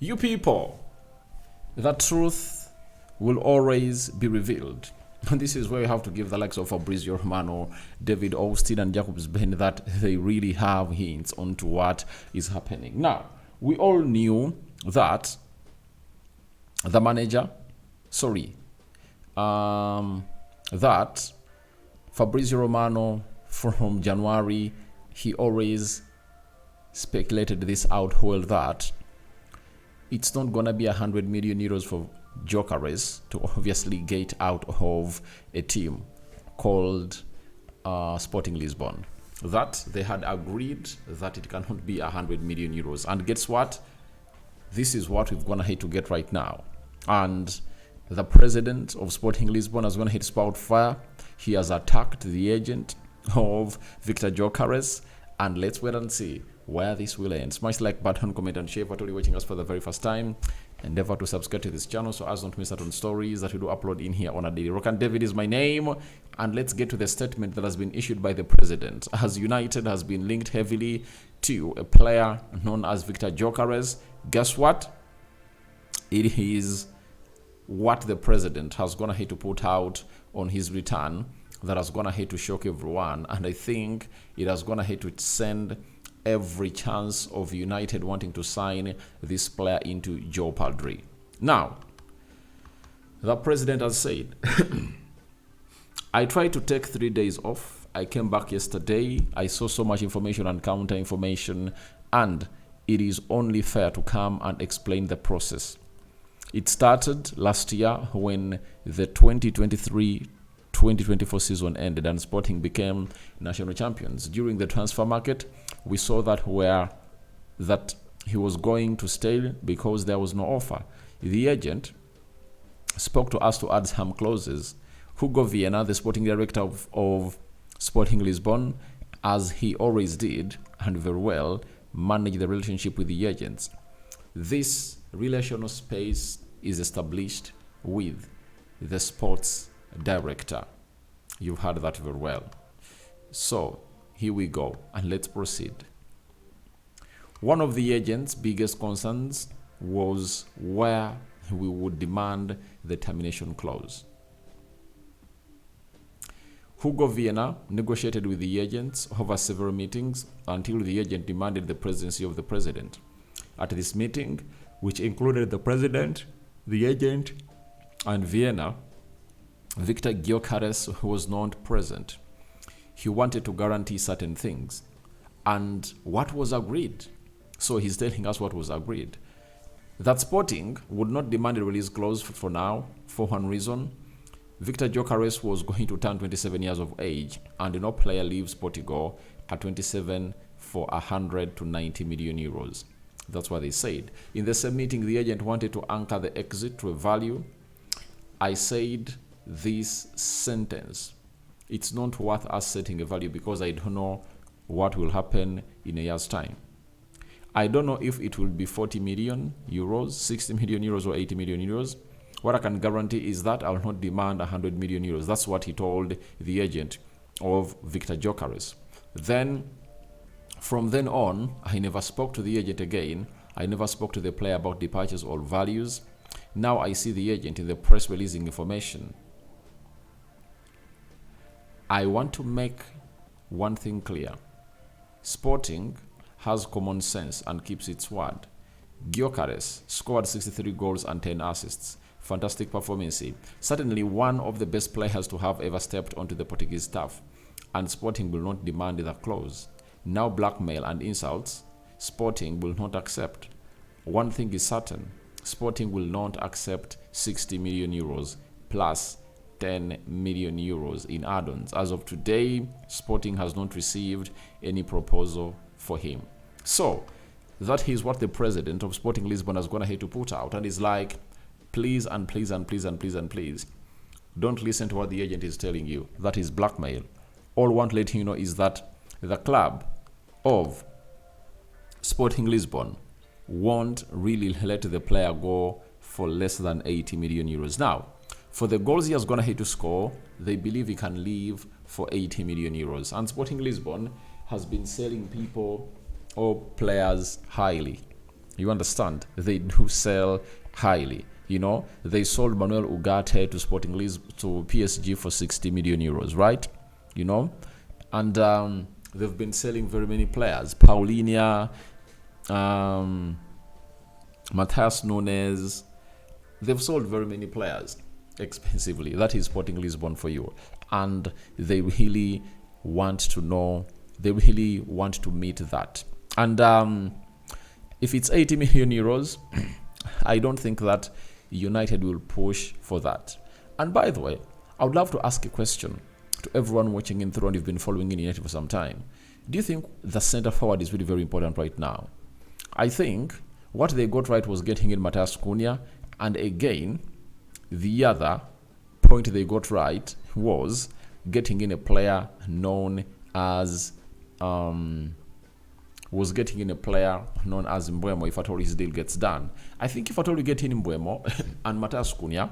You people, the truth will always be revealed. And this is where you have to give the likes of Fabrizio Romano, David Austin, and Jacobs Ben that they really have hints onto what is happening. Now, we all knew that the manager, that Fabrizio Romano from January, he always speculated this out well that it's not gonna be 100 million euros for Gyokeres to obviously get out of a team called Sporting Lisbon. That they had agreed that it cannot be 100 million euros. And guess what? This is what we've gone ahead to get right now. And the president of Sporting Lisbon has gone ahead to spout fire. He has attacked the agent of Viktor Gyokeres. And let's wait and see where this will end. Smash like button, comment and share. For all you watching us for the very first time, endeavor to subscribe to this channel so as not to miss out on stories that we do upload in here on a daily. Rock and David is my name, and let's get to the statement that has been issued by the president. As United has been linked heavily to a player known as Viktor Gyokeres, guess what? It is what the president has gone ahead to put out on his return that has gone ahead to shock everyone, and I think it has gone ahead to send every chance of United wanting to sign this player into jeopardy. Now, the president has said, I tried to take 3 days off. I came back yesterday. I saw so much information and counter information, and it is only fair to come and explain the process. It started last year when the 2023-2024 season ended and Sporting became national champions. During the transfer market, we saw that he was going to stay because there was no offer. The agent spoke to us to add some clauses. Hugo Viana, the sporting director of Sporting Lisbon, as he always did, and very well, managed the relationship with the agents. This relational space is established with the sports director. You've heard that very well. So here we go, and let's proceed. One of the agent's biggest concerns was where we would demand the termination clause. Hugo Viana negotiated with the agents over several meetings until the agent demanded the presidency of the president. At this meeting, which included the president, the agent, and Viana, Viktor Gyokeres was not present. He wanted to guarantee certain things. And what was agreed? So he's telling us what was agreed. That Sporting would not demand a release clause for now, for one reason. Viktor Gyokeres was going to turn 27 years of age, and no player leaves Portugal at 27 for 100 to 90 million euros. That's what they said. In the same meeting, the agent wanted to anchor the exit to a value. I said this sentence: it's not worth us setting a value because I don't know what will happen in a year's time. I don't know if it will be 40 million euros, 60 million euros, or 80 million euros. What I can guarantee is that I will not demand 100 million euros. That's what he told the agent of Viktor Gyokeres. Then, from then on, I never spoke to the agent again. I never spoke to the player about departures or values. Now I see the agent in the press releasing information. I want to make one thing clear. Sporting has common sense and keeps its word. Gyokeres scored 63 goals and 10 assists. Fantastic performance. Certainly one of the best players to have ever stepped onto the Portuguese staff. And Sporting will not demand that clause. Now blackmail and insults, Sporting will not accept. One thing is certain. Sporting will not accept 60 million euros plus 10 million euros in add-ons. As of today, Sporting has not received any proposal for him. So, that is what the president of Sporting Lisbon has gone ahead to put out, and is like, please and please and please and please and please, don't listen to what the agent is telling you. That is blackmail. All I want to let you know is that the club of Sporting Lisbon won't really let the player go for less than 80 million euros. Now, for the goals he has gone ahead to score, they believe he can leave for 80 million euros. And Sporting Lisbon has been selling people or players highly. You understand? They do sell highly. You know, they sold Manuel Ugarte to to PSG for 60 million euros, right? You know, and they've been selling very many players. Paulinho, Matthias Nunes. They've sold very many players expensively. That is Sporting Lisbon for you. And they really want to know, they really want to meet that. And if it's 80 million euros, I don't think that United will push for that. And by the way, I would love to ask a question to everyone watching in through and you've been following in United for some time. Do you think the center forward is really very important right now? I think what they got right was getting in Matheus Cunha, and again, the other point they got right was getting in a player known as Mbeumo if at all his deal gets done. I think if at all we get in Mbeumo and Matheus Cunha,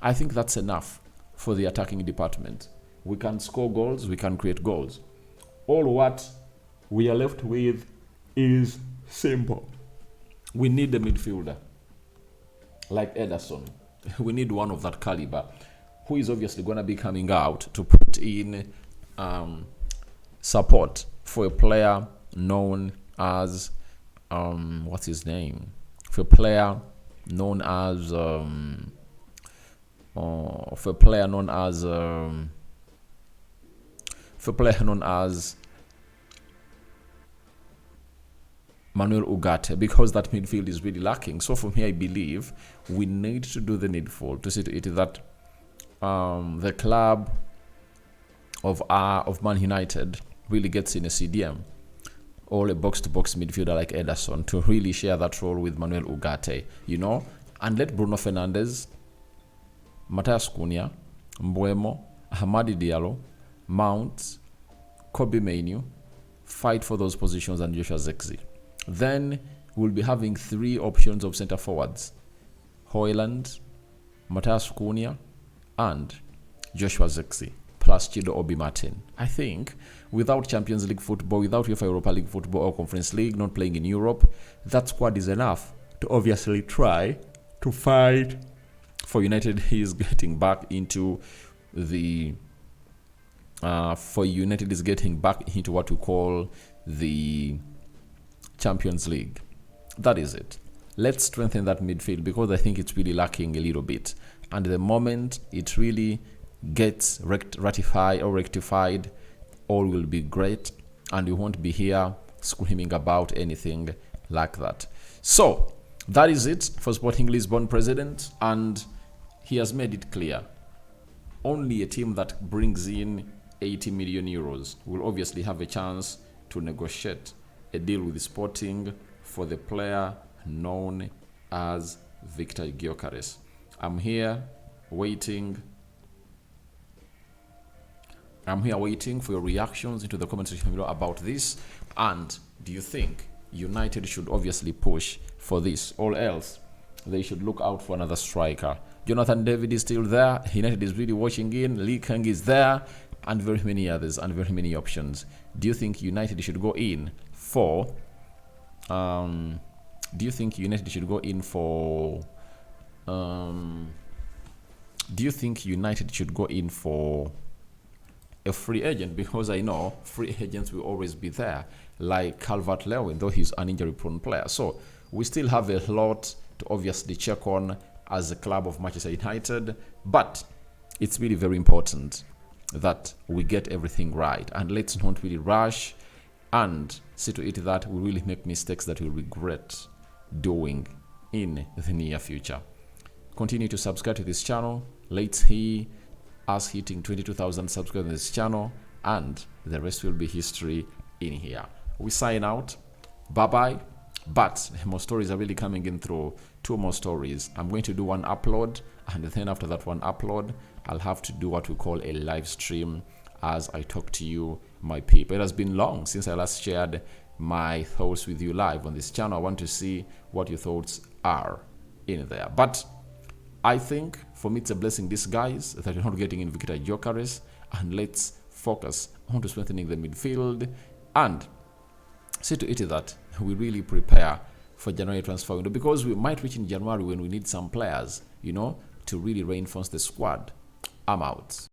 I think that's enough for the attacking department. We can score goals, we can create goals. All what we are left with is simple. We need a midfielder like Ederson. We need one of that caliber who is obviously going to be coming out to put in support for a player known as what's his name? For a player known as Manuel Ugarte, because that midfield is really lacking. So for me, I believe we need to do the needful to see to it that the club of Man United really gets in a CDM or a box-to-box midfielder like Ederson to really share that role with Manuel Ugarte, you know, and let Bruno Fernandes, Matheus Cunha, Mbeumo, Hamadi Diallo, Mount, Kobe Mainoo fight for those positions and Joshua Zirkzee. Then we'll be having 3 options of center forwards: Højlund, Matheus Cunha, and Joshua Zirkzee, plus Chido Obi Martin. I think without Champions League football, without UEFA Europa League football or Conference League, not playing in Europe, that squad is enough to obviously try to fight for United. He is getting back into the for United is getting back into what we call the Champions League. That is it. Let's strengthen that midfield because I think it's really lacking a little bit. And the moment it really gets rectified, all will be great, and we won't be here screaming about anything like that. So that is it for Sporting Lisbon president, and he has made it clear. Only a team that brings in 80 million euros will obviously have a chance to negotiate a deal with Sporting for the player known as Viktor Gyokeres. I'm here waiting for your reactions into the comment section below about this. And do you think United should obviously push for this, or else they should look out for another striker? Jonathan David is still there. United is really watching in. Lee Kang is there, and very many others, and very many options. Do you think United should go in for? Do you think United should go in for? Do you think United should go in for a free agent? Because I know free agents will always be there, like Calvert-Lewin, though he's an injury-prone player. So we still have a lot to obviously check on as a club of Manchester United, but it's really very important that we get everything right, and let's not really rush and see to it that we really make mistakes that we'll regret doing in the near future. Continue to subscribe to this channel. Let's see us hitting 22,000 subscribers on this channel, and the rest will be history in here. We sign out. Bye-bye. But more stories are really coming in through. 2 more stories. I'm going to do one upload, and then after that one upload, I'll have to do what we call a live stream as I talk to you, my people. It has been long since I last shared my thoughts with you live on this channel. I want to see what your thoughts are in there. But I think for me it's a blessing, these guys, that you're not getting in Viktor Gyokeres, and let's focus on to strengthening the midfield and see to it that we really prepare for January transfer window, because we might reach in January when we need some players, to really reinforce the squad. I'm out.